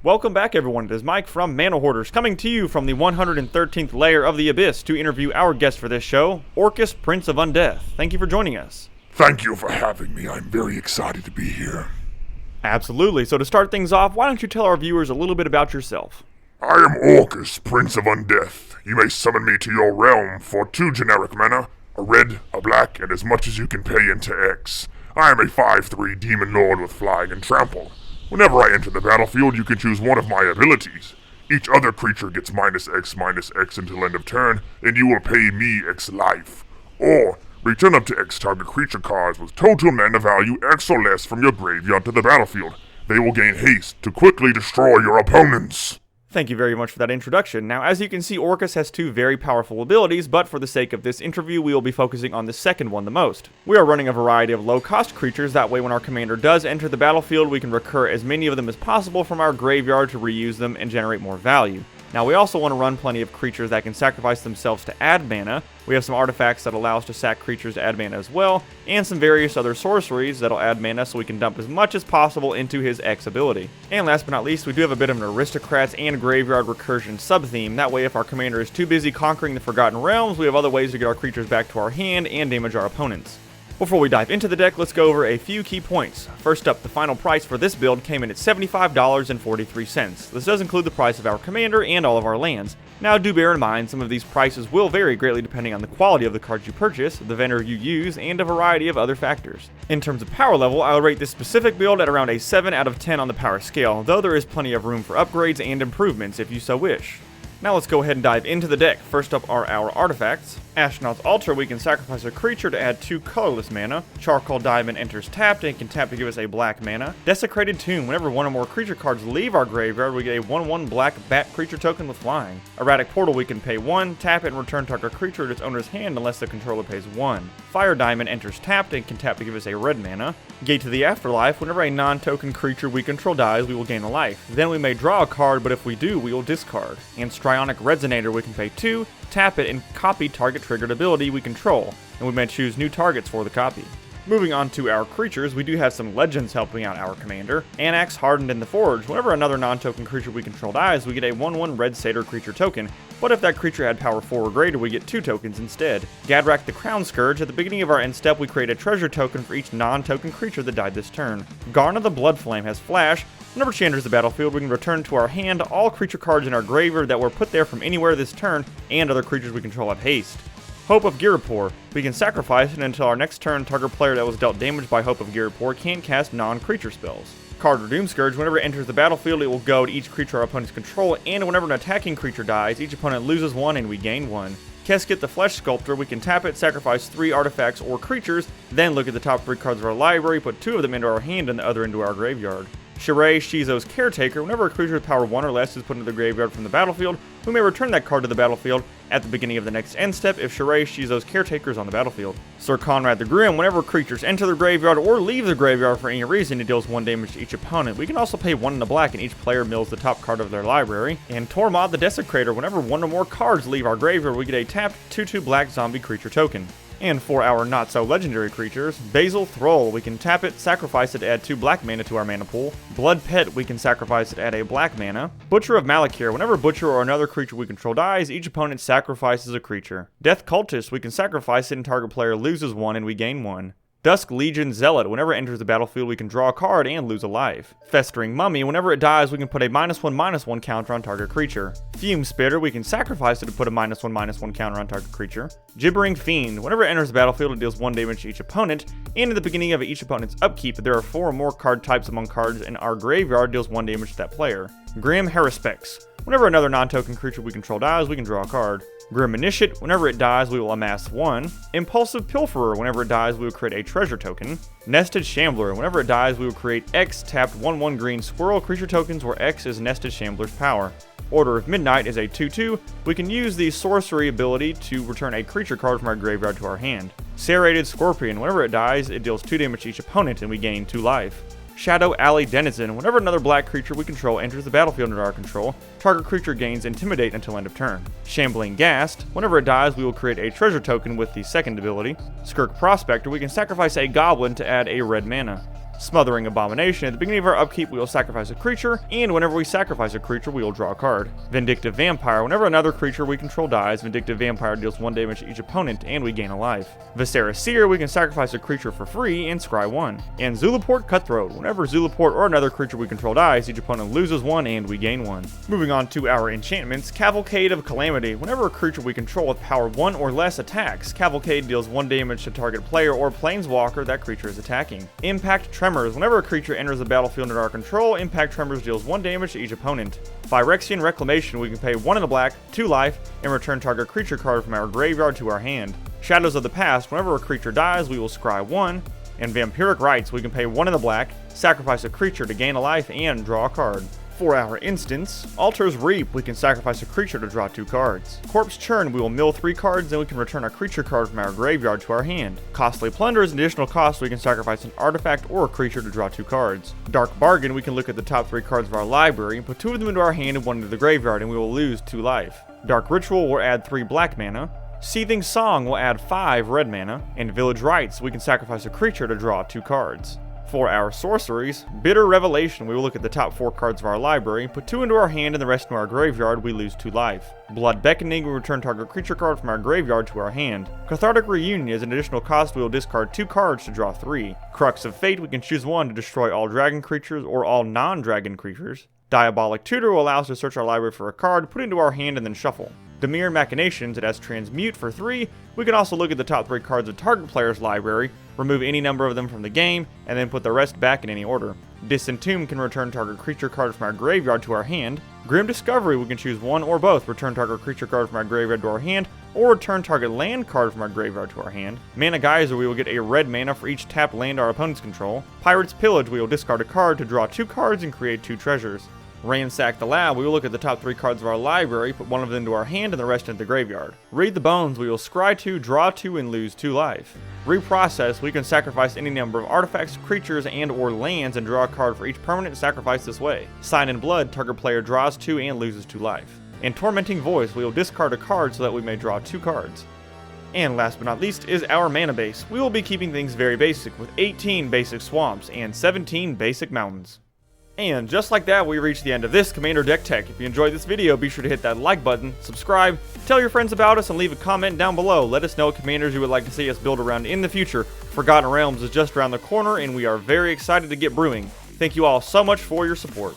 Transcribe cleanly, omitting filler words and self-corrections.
Welcome back everyone, it is Mike from ManaHoarders coming to you from the 113th layer of the Abyss to interview our guest for this show, Orcus, Prince of Undeath. Thank you for joining us. Thank you for having me, I'm very excited to be here. Absolutely, so to start things off, why don't you tell our viewers a little bit about yourself? I am Orcus, Prince of Undeath. You may summon me to your realm for 2 generic mana, a red, a black, and as much as you can pay into X. I am a 5/3 demon lord with flying and trample. Whenever I enter the battlefield, you can choose one of my abilities. Each other creature gets -X until end of turn, and you will pay me X life. Or, return up to X target creature cards with total mana value X or less from your graveyard to the battlefield. They will gain haste to quickly destroy your opponents. Thank you very much for that introduction. Now, as you can see, Orcus has 2 very powerful abilities, but for the sake of this interview, we will be focusing on the second one the most. We are running a variety of low-cost creatures, that way when our commander does enter the battlefield, we can recur as many of them as possible from our graveyard to reuse them and generate more value. Now, we also want to run plenty of creatures that can sacrifice themselves to add mana. We have some artifacts that allow us to sack creatures to add mana as well, and some various other sorceries that'll add mana so we can dump as much as possible into his X ability. And last but not least, we do have a bit of an aristocrats and graveyard recursion sub-theme. That way, if our commander is too busy conquering the Forgotten Realms, we have other ways to get our creatures back to our hand and damage our opponents. Before we dive into the deck, let's go over a few key points. First up, the final price for this build came in at $75.43. This does include the price of our commander and all of our lands. Now do bear in mind, some of these prices will vary greatly depending on the quality of the cards you purchase, the vendor you use, and a variety of other factors. In terms of power level, I'll rate this specific build at around a 7 out of 10 on the power scale, though there is plenty of room for upgrades and improvements if you so wish. Now let's go ahead and dive into the deck. First up are our artifacts. Astronaut's Altar, we can sacrifice a creature to add 2 colorless mana. Charcoal Diamond enters tapped and can tap to give us a black mana. Desecrated Tomb, whenever one or more creature cards leave our graveyard, we get a 1/1 black bat creature token with flying. Erratic Portal, we can pay 1, tap it, and return target creature to its owner's hand unless the controller pays 1. Fire Diamond enters tapped and can tap to give us a red mana. Gate to the Afterlife, whenever a non-token creature we control dies, we will gain a life. Then we may draw a card, but if we do, we will discard. And Strionic Resonator, we can pay 2, tap it, and copy target triggered ability we control, and we may choose new targets for the copy. Moving on to our creatures, we do have some legends helping out our commander. Anax Hardened in the Forge, whenever another non-token creature we control dies, we get a 1/1 red satyr creature token, but if that creature had power 4 or greater, we get 2 tokens instead. Gadrak the Crown Scourge, at the beginning of our end step, we create a treasure token for each non-token creature that died this turn. Garna the Bloodflame has Flash. Whenever she enters the battlefield, we can return to our hand all creature cards in our graveyard that were put there from anywhere this turn, and other creatures we control have haste. Hope of Girapur. We can sacrifice it until our next turn, target player that was dealt damage by Hope of Girapur can't cast non-creature spells. Card Doom Scourge, whenever it enters the battlefield, it will go to each creature our opponents control, and whenever an attacking creature dies, each opponent loses 1 and we gain 1. Keskit the Flesh Sculptor, we can tap it, sacrifice 3 artifacts or creatures, then look at the top 3 cards of our library, put 2 of them into our hand and the other into our graveyard. Shirei Shizo's Caretaker, whenever a creature with power 1 or less is put into the graveyard from the battlefield, we may return that card to the battlefield at the beginning of the next end step if Shirei Shizo's Caretaker is on the battlefield. Sir Conrad the Grim, whenever creatures enter the graveyard or leave the graveyard for any reason, it deals 1 damage to each opponent. We can also pay 1 in the black and each player mills the top card of their library. And Tormod the Desecrator, whenever 1 or more cards leave our graveyard, we get a tapped 2/2 black zombie creature token. And for our not-so-legendary creatures, Basil Thrall, we can tap it, sacrifice it to add 2 black mana to our mana pool. Blood Pet, we can sacrifice it to add a black mana. Butcher of Malakir, whenever Butcher or another creature we control dies, each opponent sacrifices a creature. Death Cultist, we can sacrifice it and target player loses 1 and we gain 1. Dusk Legion Zealot, whenever it enters the battlefield, we can draw a card and lose a life. Festering Mummy, whenever it dies, we can put a -1/-1 counter on target creature. Fume Spitter, we can sacrifice it to put a -1/-1 counter on target creature. Gibbering Fiend, whenever it enters the battlefield, it deals 1 damage to each opponent, and at the beginning of each opponent's upkeep, if there are 4 or more card types among cards in our graveyard, deals 1 damage to that player. Grim Haruspex, whenever another non-token creature we control dies, we can draw a card. Grim Initiate, whenever it dies, we will amass 1. Impulsive Pilferer, whenever it dies, we will create a treasure token. Nested Shambler, whenever it dies, we will create X tapped 1/1 green squirrel creature tokens where X is Nested Shambler's power. Order of Midnight is a 2/2. We can use the sorcery ability to return a creature card from our graveyard to our hand. Serrated Scorpion, whenever it dies, it deals 2 damage to each opponent and we gain 2 life. Shadow Alley Denizen. Whenever another black creature we control enters the battlefield under our control, target creature gains Intimidate until end of turn. Shambling Ghast. Whenever it dies, we will create a treasure token with the second ability. Skirk Prospector. We can sacrifice a goblin to add a red mana. Smothering Abomination. At the beginning of our upkeep, we will sacrifice a creature, and whenever we sacrifice a creature, we will draw a card. Vindictive Vampire. Whenever another creature we control dies, Vindictive Vampire deals 1 damage to each opponent, and we gain a life. Viscera Seer. We can sacrifice a creature for free and scry 1. And Zulaport Cutthroat. Whenever Zulaport or another creature we control dies, each opponent loses 1 and we gain 1. Moving on to our enchantments. Cavalcade of Calamity. Whenever a creature we control with power 1 or less attacks, Cavalcade deals 1 damage to target player or planeswalker that creature is attacking. Impact Tremors. Whenever a creature enters the battlefield under our control, Impact Tremors deals 1 damage to each opponent. Phyrexian Reclamation. We can pay 1 in the black, 2 life, and return target creature card from our graveyard to our hand. Shadows of the Past. Whenever a creature dies, we will scry 1. And Vampiric Rites. We can pay 1 in the black, sacrifice a creature to gain a life, and draw a card. For our instance, Altar's Reap. We can sacrifice a creature to draw 2 cards. Corpse Churn. We will mill 3 cards, then we can return a creature card from our graveyard to our hand. Costly Plunder is an additional cost. We can sacrifice an artifact or a creature to draw 2 cards. Dark Bargain. We can look at the top 3 cards of our library, put 2 of them into our hand and 1 into the graveyard, and we will lose 2 life. Dark Ritual will add 3 black mana. Seething Song will add 5 red mana, and Village Rites. We can sacrifice a creature to draw 2 cards. For our sorceries, Bitter Revelation. We will look at the top 4 cards of our library, put 2 into our hand and the rest into our graveyard, we lose 2 life. Blood Beckoning. We return target creature card from our graveyard to our hand. Cathartic Reunion. As an additional cost, we will discard 2 cards to draw 3. Crux of Fate. We can choose 1 to destroy all dragon creatures or all non-dragon creatures. Diabolic Tutor will allow us to search our library for a card, put it into our hand, and then shuffle. Demir Machinations. It has Transmute for 3. We can also look at the top 3 cards of target player's library, remove any number of them from the game, and then put the rest back in any order. Disentomb can return target creature card from our graveyard to our hand. Grim Discovery. We can choose 1 or both, return target creature card from our graveyard to our hand, or return target land card from our graveyard to our hand. Mana Geyser. We will get a red mana for each tapped land our opponents control. Pirate's Pillage. We will discard a card to draw 2 cards and create 2 treasures. Ransack the Lab. We will look at the top 3 cards of our library, put 1 of them into our hand and the rest into the graveyard. Read the Bones. We will scry 2, draw 2, and lose 2 life. Reprocess. We can sacrifice any number of artifacts, creatures, and or lands and draw a card for each permanent sacrificed this way. Sign in Blood. Target player draws 2 and loses 2 life. And Tormenting Voice. We will discard a card so that we may draw 2 cards. And last but not least is our mana base. We will be keeping things very basic, with 18 basic swamps and 17 basic mountains. And just like that, we reached the end of this Commander Deck Tech. If you enjoyed this video, be sure to hit that like button, subscribe, tell your friends about us, and leave a comment down below. Let us know what commanders you would like to see us build around in the future. Forgotten Realms is just around the corner, and we are very excited to get brewing. Thank you all so much for your support.